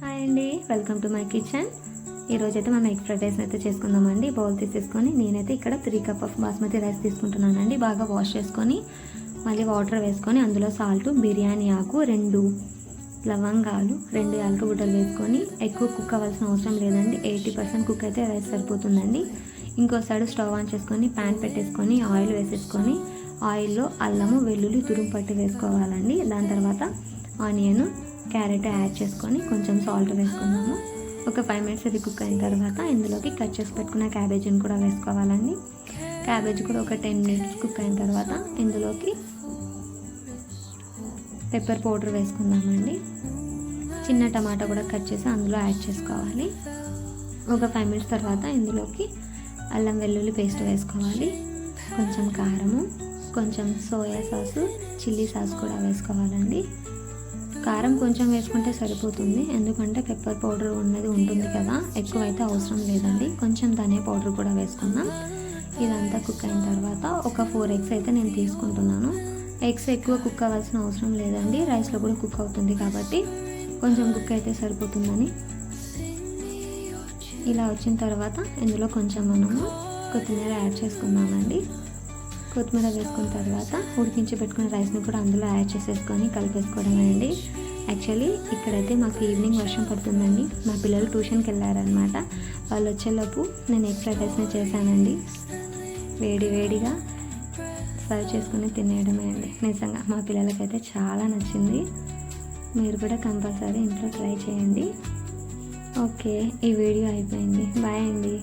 Hi అండి, welcome to my kitchen. ఈరోజైతే మనం ఎగ్ ఫ్రైడ్ రైస్ అయితే చేసుకుందామండి. బౌల్ తీసేసుకొని నేనైతే ఇక్కడ 3 కప్ ఆఫ్ బాస్మతి రైస్ తీసుకుంటున్నానండి. బాగా వాష్ చేసుకొని మళ్ళీ వాటర్ వేసుకొని అందులో సాల్ట్, బిర్యానీ ఆకు, 2 లవంగాలు, 2 యాలక గుడ్డలు వేసుకొని ఎక్కువ కుక్ అవ్వాల్సిన అవసరం లేదండి. 80% కుక్ అయితే రైస్ సరిపోతుందండి. ఇంకో సైడ్ స్టవ్ ఆన్ చేసుకొని ప్యాన్ పెట్టేసుకొని ఆయిల్ వేసేసుకొని ఆయిల్లో అల్లము, వెల్లుల్లి తురుము పట్టి వేసుకోవాలండి. దాని తర్వాత ఆనియన్, క్యారెట్ యాడ్ చేసుకొని కొంచెం సాల్ట్ వేసుకున్నాము. ఒక 5 మినిట్స్ ఇది కుక్ అయిన తర్వాత ఇందులోకి కట్ చేసి పెట్టుకున్న క్యాబేజీని కూడా వేసుకోవాలండి. క్యాబేజీ కూడా ఒక 10 మినిట్స్ కుక్ అయిన తర్వాత ఇందులోకి పెప్పర్ పౌడర్ వేసుకుందామండి. చిన్న టమాటా కూడా కట్ చేసి అందులో యాడ్ చేసుకోవాలి. ఒక 5 మినిట్స్ తర్వాత ఇందులోకి అల్లం వెల్లుల్లి పేస్ట్ వేసుకోవాలి. కొంచెం కారము, కొంచెం సోయా సాసు, చిల్లీ సాస్ కూడా వేసుకోవాలండి. కారం కొంచెం వేసుకుంటే సరిపోతుంది, ఎందుకంటే పెప్పర్ పౌడర్ ఉన్నది ఉంటుంది కదా, ఎక్కువైతే అవసరం లేదండి. కొంచెం ధనియా పౌడర్ కూడా వేసుకున్నాం. ఇదంతా కుక్ అయిన తర్వాత ఒక 4 ఎగ్స్ అయితే నేను తీసుకుంటున్నాను. ఎగ్స్ ఎక్కువ కుక్ అవ్వాల్సిన అవసరం లేదండి, రైస్లో కూడా కుక్ అవుతుంది కాబట్టి కొంచెం కుక్ అయితే సరిపోతుందని. ఇలా వచ్చిన తర్వాత ఇందులో కొంచెం మనము కొత్తిమీర యాడ్ చేసుకుందామండి. కొత్తిమీర వేసుకున్న తర్వాత ఉడికించి పెట్టుకున్న రైస్ని కూడా అందులో యాడ్ చేసేసుకొని కలిపేసుకోవడమే అండి. యాక్చువల్లీ ఇక్కడైతే మాకు ఈవినింగ్ వర్షం పడుతుందండి. మా పిల్లలు ట్యూషన్కి వెళ్ళారనమాట. వాళ్ళు వచ్చేలోపు నేను ఎగ్ ఫ్రైడ్ రైస్ని చేశానండి. వేడిగా సర్వ్ చేసుకుని తినేయడమే అండి. నిజంగా మా పిల్లలకైతే చాలా నచ్చింది. మీరు కూడా కంపల్సరీ ఇంట్లో ట్రై చేయండి. ఓకే, ఈ వీడియో అయిపోయింది. బాయ్ అండి.